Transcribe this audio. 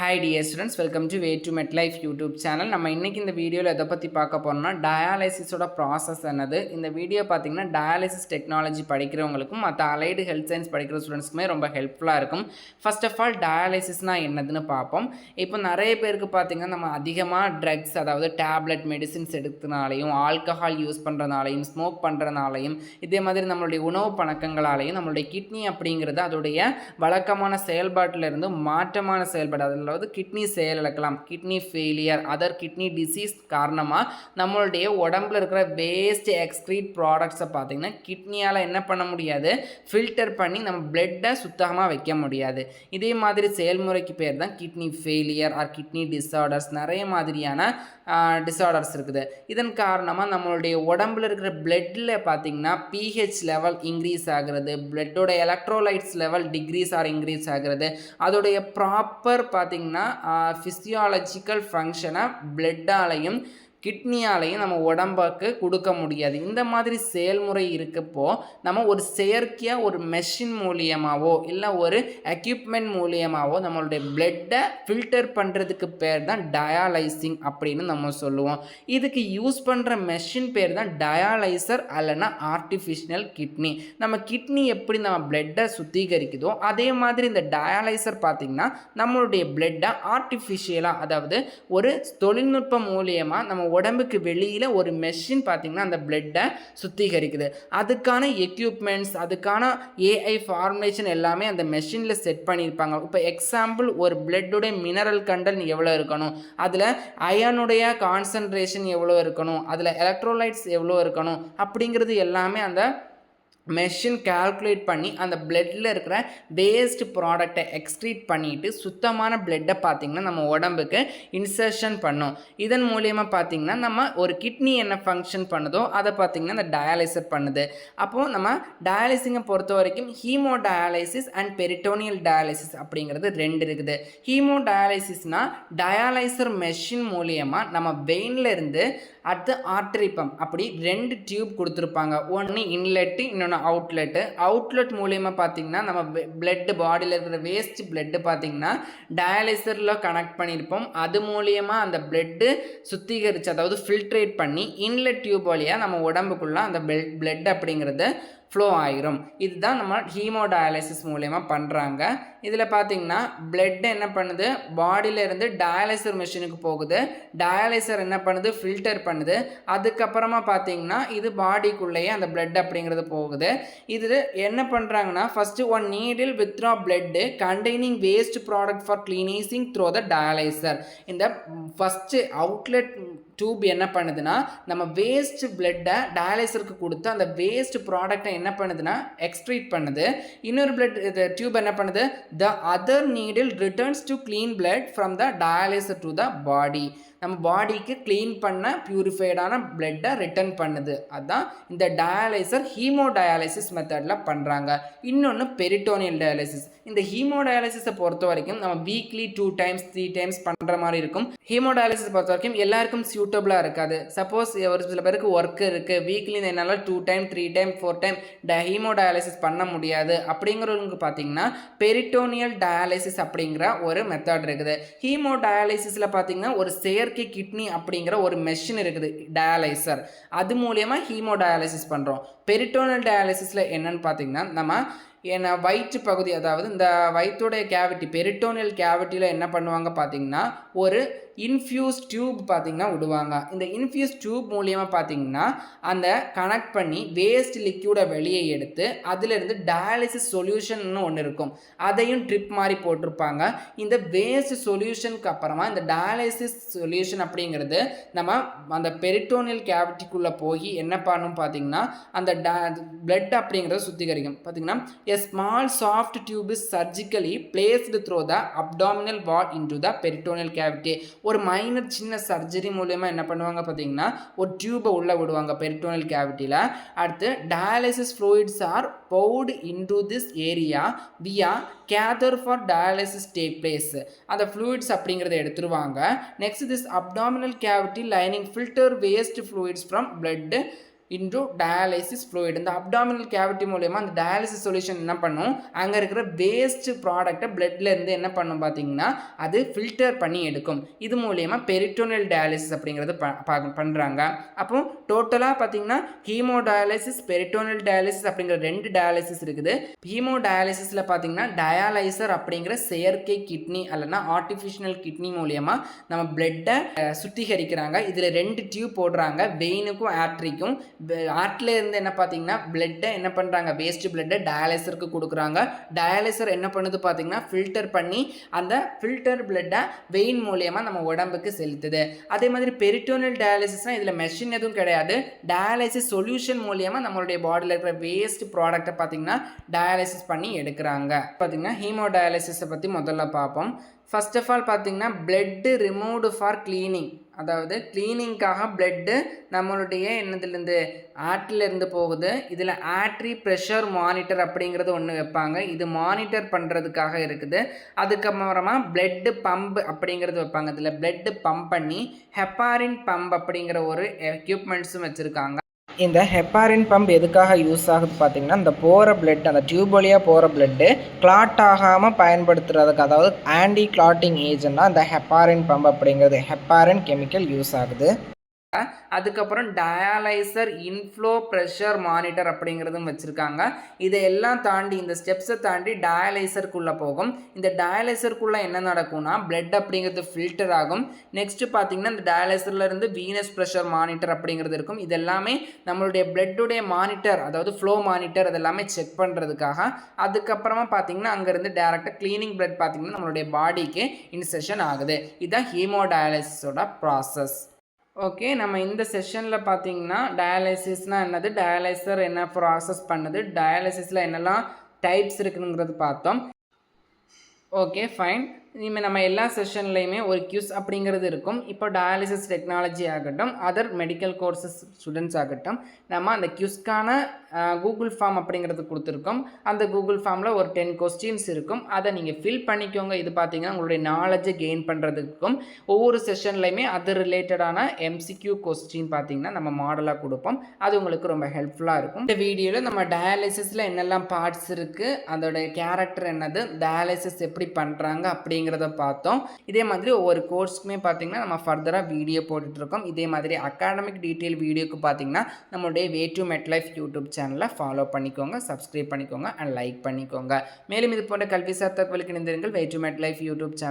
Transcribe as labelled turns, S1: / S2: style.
S1: Hi dear students, welcome to Way to MetLife YouTube channel. நம்ம இன்னைக்கு இந்த வீடியோவில் எதை பற்றி பார்க்க போறோம்னா டயாலிசிஸோட ப்ராசஸ் என்னது. இந்த வீடியோ பார்த்தீங்கன்னா டயாலிசிஸ் டெக்னாலஜி படிக்கிறவங்களுக்கும் மற்ற அலைடு ஹெல்த் சயின்ஸ் படிக்கிற ஸ்டூடெண்ட்ஸ்க்குமே ரொம்ப ஹெல்ப்ஃபுல்லாக இருக்கும். ஃபர்ஸ்ட் ஆஃப் ஆல் டயாலிசிஸ்னால் என்னதுன்னு பார்ப்போம். இப்போ நிறைய பேருக்கு பார்த்தீங்கன்னா நம்ம அதிகமாக ட்ரக்ஸ், அதாவது டேப்லெட் மெடிசின்ஸ் எடுக்கிறதுனாலையும், ஆல்கஹால் யூஸ் பண்ணுறதுனாலையும், ஸ்மோக் பண்ணுறதுனாலையும், இதே மாதிரி நம்மளுடைய உணவு பழக்கங்களாலையும் நம்மளுடைய கிட்னி அப்படிங்கிறது அதோடைய வழக்கமான செயல்பாட்டிலிருந்து மாற்றமான செயல்பாடு, அதாவது கிட்னி செயலிழக்கலாம், kidney failure, other kidney disease காரணமாக நம்மளுடைய உடம்புல இருக்கிற வேஸ்ட் எக்ஸ்க்ரீட் ப்ராடக்ட்ஸை பார்த்திங்கன்னா கிட்னியால் என்ன பண்ண முடியாது, ஃபில்டர் பண்ணி நம்ம பிளட்டை சுத்தமாக வைக்க முடியாது. இதே மாதிரி செயல்முறைக்கு பேர் தான் kidney failure R kidney disorders. நிறைய மாதிரியான டிஸார்டர்ஸ் இருக்குது. இதன் காரணமாக நம்மளுடைய உடம்புல இருக்கிற பிளட்டில் பார்த்திங்கன்னா பிஹெச் லெவல் இன்க்ரீஸ் ஆகிறது, பிளட்டோட electrolytes level decrease or increase ஆகிறது. அதோடைய ப்ராப்பர் பார்த்திங்கன்னா ஃபிசியாலஜிக்கல் ஃபங்க்ஷனை பிளட்டாலையும் கிட்னியாலையும் நம்ம உடம்புக்கு கொடுக்க முடியாது. இந்த மாதிரி செயல்முறை இருக்கப்போ நம்ம ஒரு செயற்கையாக ஒரு மெஷின் மூலியமாகவோ இல்லை ஒரு எக்யூப்மெண்ட் மூலியமாகவோ நம்மளுடைய பிளட்டை ஃபில்டர் பண்ணுறதுக்கு பேர் தான் டயாலைசிங் அப்படின்னு நம்ம சொல்லுவோம். இதுக்கு யூஸ் பண்ணுற மெஷின் பேர் தான் டயாலைசர் அல்லனா ஆர்டிஃபிஷியல் கிட்னி. நம்ம கிட்னி எப்படி நம்ம பிளட்டை சுத்திகரிக்குதோ அதே மாதிரி இந்த டயாலைசர் பார்த்திங்கன்னா நம்மளுடைய பிளட்டை ஆர்டிஃபிஷியலாக, அதாவது ஒரு தொழில்நுட்பம் மூலியமாக நம்ம உடம்புக்கு வெளியில் ஒரு மெஷின் பார்த்திங்கன்னா அந்த பிளட்டை சுத்திகரிக்குது. அதுக்கான எக்யூப்மெண்ட்ஸ், அதுக்கான ஏஐ ஃபார்முலேஷன் எல்லாமே அந்த மெஷினில் செட் பண்ணியிருப்பாங்க. இப்போ எக்ஸாம்பிள், ஒரு பிளட்டுடைய மினரல் கண்டென்ட் எவ்வளோ இருக்கணும், அதில் அயனுடைய கான்சன்ட்ரேஷன் எவ்வளோ இருக்கணும், அதில் எலக்ட்ரோலைட்ஸ் எவ்வளோ இருக்கணும் அப்படிங்கிறது எல்லாமே அந்த மெஷின் கால்குலேட் பண்ணி அந்த பிளட்டில் இருக்கிற வேஸ்ட் ப்ராடக்டை எக்ஸ்க்ரீட் பண்ணிவிட்டு சுத்தமான பிளட்டை பார்த்திங்கன்னா நம்ம உடம்புக்கு இன்சர்ஷன் பண்ணும். இதன் மூலியமாக பார்த்திங்கன்னா நம்ம ஒரு கிட்னி என்ன ஃபங்க்ஷன் பண்ணுதோ அதை பார்த்திங்கன்னா அந்த டயாலிசர் பண்ணுது. அப்போது நம்ம டயாலிசிங்கை பொறுத்த வரைக்கும் haemo dialysis and peritoneal dialysis அப்படிங்கிறது ரெண்டு இருக்குது. ஹீமோ டயாலிசிஸ்னால் டயாலைசர் மெஷின் மூலியமாக நம்ம வெயினில் இருந்து அடுத்து ஆர்டரி பம்ப் அப்படி ரெண்டு டியூப் கொடுத்துருப்பாங்க. ஒன்று இன்லெட்டு, இன்னொன்று அவுட்லெட் மூலியமாக பார்த்திங்கன்னா நம்ம பிளட்டு, பாடியில் இருக்கிற வேஸ்ட் பிளட்டு பார்த்திங்கன்னா டயாலிசரில் கனெக்ட் பண்ணியிருப்போம். அது மூலியமாக அந்த பிளட்டு சுத்திகரித்து, அதாவது ஃபில்ட்ரேட் பண்ணி இன்லெட் டியூப் வழியாக நம்ம உடம்புக்குள்ளே அந்த பிளட் அப்படிங்கிறது ஃப்ளோ ஆகிரும். இதுதான் நம்ம ஹீமோ டயாலிசிஸ் மூலயமா பண்ணுறாங்க. இதில் பார்த்திங்கன்னா பிளட் என்ன பண்ணுது, பாடியிலேருந்து டயாலிசர் மிஷினுக்கு போகுது. டயாலிசர் என்ன பண்ணுது, ஃபில்டர் பண்ணுது. அதுக்கப்புறமா பார்த்திங்கன்னா இது பாடிக்குள்ளேயே அந்த பிளட் அப்படிங்கிறது போகுது. இது என்ன பண்ணுறாங்கன்னா first one needle withdraw blood containing waste product for cleansing through the dialyser. இந்த ஃபஸ்ட்டு அவுட்லெட் டியூப் என்ன பண்ணுதுன்னா நம்ம வேஸ்ட் பிளட்டை டயாலிசருக்கு கொடுத்து அந்த வேஸ்ட் ப்ராடக்டை என்ன பண்ணுதுன்னா எக்ஸ்ட்ரீட் பண்ணுது. இன்னொரு பிளட் டியூப் என்ன பண்ணுது, the other needle returns to clean blood from the dialyser to the body. நம்ம பாடிக்கு க்ளீன் பண்ண பியூரிஃபைடான பிளட்டை ரிட்டர்ன் பண்ணுது. அதுதான் இந்த டயாலிசர் ஹீமோ டயாலிசிஸ் மெத்தடில் பண்ணுறாங்க. இன்னொன்று பெரிட்டோனியல் டயாலிசிஸ். இந்த ஹீமோ டயாலிசிஸை பொறுத்த வரைக்கும் நம்ம வீக்லி 2 times 3 times பண்ணுற மாதிரி இருக்கும். ஹீமோ டயாலிசிஸ் பொறுத்த வரைக்கும் எல்லாருக்கும் சூட்டபுளாக இருக்காது. சப்போஸ் ஒரு சில பேருக்கு ஒர்க் இருக்குது, வீக்லி என்னால் 2 times 3 times 4 times haemo dialysis பண்ண முடியாது அப்படிங்கிறவங்களுக்கு பார்த்தீங்கன்னா பெரிட்டோனியல் டயாலிசிஸ் அப்படிங்கிற ஒரு மெத்தட் இருக்குது. ஹீமோ டயாலிசிஸில் பார்த்தீங்கன்னா ஒரு கிட்னி அப்படிங்கிற ஒரு மெஷின் இருக்குது, டயாலைசர். அது மூலமா ஹீமோ டயாலிசிஸ் பண்றோம். பெரிட்டோனியல் டயாலிசிஸ்ல என்னன்னு பார்த்தீங்கன்னா நம்ம வயிற்று பகுதி, அதாவது இந்த வயிற்றுடைய கேவிட்டி, பெரிட்டோனியல் கேவிட்டியில் என்ன பண்ணுவாங்க பார்த்தீங்கன்னா ஒரு இன்ஃப்யூஸ் டியூப் பார்த்திங்கன்னா விடுவாங்க. இந்த இன்ஃப்யூஸ் டியூப் மூலியமாக பார்த்திங்கன்னா அந்த கனெக்ட் பண்ணி வேஸ்ட் லிக்யூடை வெளியே எடுத்து அதிலிருந்து டயாலிசிஸ் சொல்யூஷன்னு ஒன்று இருக்கும், அதையும் ட்ரிப் மாதிரி போட்டிருப்பாங்க. இந்த வேஸ்ட் சொல்யூஷனுக்கு அப்புறமா இந்த டயாலிசிஸ் சொல்யூஷன் அப்படிங்கிறது நம்ம அந்த பெரிட்டோனியல் கேவிட்டிக்குள்ளே போய் என்ன பண்ணும் பார்த்திங்கன்னா அந்த பிளட் அப்படிங்கிறத சுத்திகரிக்கும். பார்த்திங்கன்னா a small soft tube is surgically placed through the abdominal wall into the peritoneal cavity. ஒரு மைனர் சின்ன சர்ஜரி மூலமா என்ன பண்ணுவாங்க பார்த்தீங்கன்னா ஒரு டியூபை உள்ள விடுவாங்க பெரிட்டோனியல் கேவிட்டியில். அடுத்து dialysis fluids are poured into this area via catheter for dialysis take place. அந்த ஃப்ளூயிட்ஸ் அப்படிங்கிறத எடுத்துருவாங்க. Next this abdominal cavity lining filter waste fluids from blood into dialysis fluid. இந்த அப்டாமினல் கேவிட்டி மூலயமா அந்த டயாலிசிஸ் சொல்யூஷன் என்ன பண்ணும், அங்கே இருக்கிற வேஸ்ட் ப்ராடக்டை பிளட்லேருந்து என்ன பண்ணும் பார்த்தீங்கன்னா அது ஃபில்டர் பண்ணி எடுக்கும். இது மூலயமா பெரிட்டோனியல் டயாலிசிஸ் அப்படிங்கிறது பண்ணுறாங்க. அப்போ டோட்டலாக பார்த்தீங்கன்னா ஹீமோ டயாலிசிஸ், பெரிட்டோனியல் டயாலிசிஸ் அப்படிங்கிற 2 டயாலிசிஸ் இருக்குது. ஹீமோ டயாலிசிஸில் பார்த்தீங்கன்னா டயாலைசர் அப்படிங்கிற செயற்கை கிட்னி அல்லனா ஆர்டிஃபிஷியல் கிட்னி மூலயமா நம்ம பிளட்டை சுத்திகரிக்கிறாங்க. இதில் 2 டியூப் போடுறாங்க, வெயினுக்கும் ஆர்ட்ரிக்கும். ஆர்ட்ல இருந்து என்ன பார்த்தீங்கன்னா பிளட்டை என்ன பண்ணுறாங்க, வேஸ்ட் பிளட்டை டயாலைசருக்கு கொடுக்குறாங்க. டயாலைசர் என்ன பண்ணுது பார்த்தீங்கன்னா ஃபில்டர் பண்ணி அந்த ஃபில்டர் பிளட்டை வெயின் மூலயமா நம்ம உடம்புக்கு செலுத்துது. அதே மாதிரி பெரிட்டோனியல் டயாலிசிஸ்னால் இதில் மெஷின் எதுவும் கிடையாது, டயாலிசிஸ் சொல்யூஷன் மூலயமா நம்மளுடைய பாடியில் இருக்கிற வேஸ்ட் ப்ராடக்டை பார்த்தீங்கன்னா டயாலிசிஸ் பண்ணி எடுக்கிறாங்க. பார்த்தீங்கன்னா ஹீமோ டயாலிசிஸை பற்றி முதல்ல பார்ப்போம். ஃபர்ஸ்ட் ஆஃப் ஆல் பார்த்தீங்கன்னா பிளட்டு ரிமூவ்டு ஃபார் கிளீனிங், அதாவது கிளீனிங்காக பிளட்டு நம்மளுடைய என்னதுலேருந்து ஆர்ட்லேருந்து போகுது. இதில் ஆர்ட்ரி ப்ரெஷர் மானிட்டர் அப்படிங்கிறது ஒன்று வைப்பாங்க, இது மானிட்டர் பண்ணுறதுக்காக இருக்குது. அதுக்கப்புறமா பிளட்டு பம்ப் அப்படிங்கிறது வைப்பாங்க, இதில் பிளட்டு பம்ப் பண்ணி ஹெப்பாரின் பம்ப் அப்படிங்கிற ஒரு எக்யூப்மெண்ட்ஸும் வச்சுருக்காங்க. இந்த ஹெப்பாரின் பம்ப் எதுக்காக யூஸ் ஆகுது பார்த்தீங்கன்னா, இந்த போகிற பிளட், அந்த டியூப் வழியாக போகிற பிளட்டு கிளாட் ஆகாமல் பயன்படுத்துறதுக்கு, அதாவது ஆன்டி கிளாட்டிங் ஏஜென்ட்னா இந்த ஹெப்பாரின் பம்ப் அப்படிங்கிறது ஹெப்பாரின் கெமிக்கல் யூஸ் ஆகுது. அதுக்கப்புறம் டயாலைசர் இன்ஃப்ளோ ப்ரெஷர் மானிட்டர் அப்படிங்கிறதும் வச்சுருக்காங்க. இதையெல்லாம் தாண்டி, இந்த ஸ்டெப்ஸை தாண்டி டயாலைசருக்குள்ளே போகும். இந்த டயாலைசருக்குள்ளே என்ன நடக்கும்னா பிளட் அப்படிங்கிறது ஃபில்டர் ஆகும். நெக்ஸ்ட்டு பார்த்தீங்கன்னா இந்த டயாலைசர்லேருந்து வீனஸ் ப்ரெஷர் மானிட்டர் அப்படிங்கிறது இருக்கும். இது எல்லாமே நம்மளுடைய பிளட்டுடைய மானிட்டர், அதாவது ஃப்ளோ மானிட்டர், அதெல்லாமே செக் பண்ணுறதுக்காக. அதுக்கப்புறமா பார்த்தீங்கன்னா அங்கேருந்து டேரெக்டாக க்ளீனிங் பிளட் பார்த்தீங்கன்னா நம்மளுடைய பாடிக்கு இன்செஷன் ஆகுது. இதுதான் ஹீமோ டயாலிசிஸோட ப்ராசஸ். ஓகே, நம்ம இந்த செஷனில் பார்த்தீங்கன்னா டயாலிசிஸ்னால் என்னது, டயாலைசர் என்ன ப்ராசஸ் பண்ணுது, டயாலிசிஸில் என்னெல்லாம் டைப்ஸ் இருக்குங்கிறது பார்த்தோம். Okay fine. இனிமேல் நம்ம எல்லா செஷன்லையுமே ஒரு கியூஸ் அப்படிங்கிறது இருக்கும். இப்போ டயாலிசிஸ் டெக்னாலஜி ஆகட்டும், அதர் மெடிக்கல் கோர்சஸ் ஸ்டூடெண்ட்ஸ் ஆகட்டும், நம்ம அந்த கியூஸ்க்கான கூகுள் ஃபார்ம் அப்படிங்கிறது கொடுத்துருக்கோம். அந்த கூகுள் ஃபார்மில் ஒரு 10 கொஸ்டின்ஸ் இருக்கும், அதை நீங்கள் ஃபில் பண்ணிக்கோங்க. இது பார்த்தீங்கன்னா உங்களுடைய நாலேஜை கெயின் பண்ணுறதுக்கும் ஒவ்வொரு செஷன்லையுமே அது ரிலேட்டடான எம்சிக்யூ கொஸ்டின் பார்த்தீங்கன்னா நம்ம மாடலாக கொடுப்போம். அது உங்களுக்கு ரொம்ப ஹெல்ப்ஃபுல்லாக இருக்கும். இந்த வீடியோவில் நம்ம டயாலிசிஸில் என்னெல்லாம் பார்ட்ஸ் இருக்குது, அதோடைய கேரக்டர் என்னது, டயாலிசிஸ் எப்படி பண்ணுறாங்க அப்படிங்கிறத பார்த்தோம். இதே மாதிரி ஒவ்வொரு கோர்ஸ்க்குமே பார்த்தீங்கன்னா நம்ம ஃபர்தராக வீடியோ போட்டுட்ருக்கோம். இதே மாதிரி அகாடமிக் டீட்டெயில் வீடியோக்கு பார்த்தீங்கன்னா நம்மளுடைய வே டு மெட் லைஃப் யூடியூப் சேனலை ஃபாலோ பண்ணிக்கோங்க, சப்ஸ்கிரைப் பண்ணிக்கோங்க அண்ட் லைக் பண்ணிக்கோங்க. மேலும் இது போன்ற கல்வி சார் தகவலுக்கு இணைந்திருங்கள். வே டு மெட் லைஃப் யூடியூப் சேனல்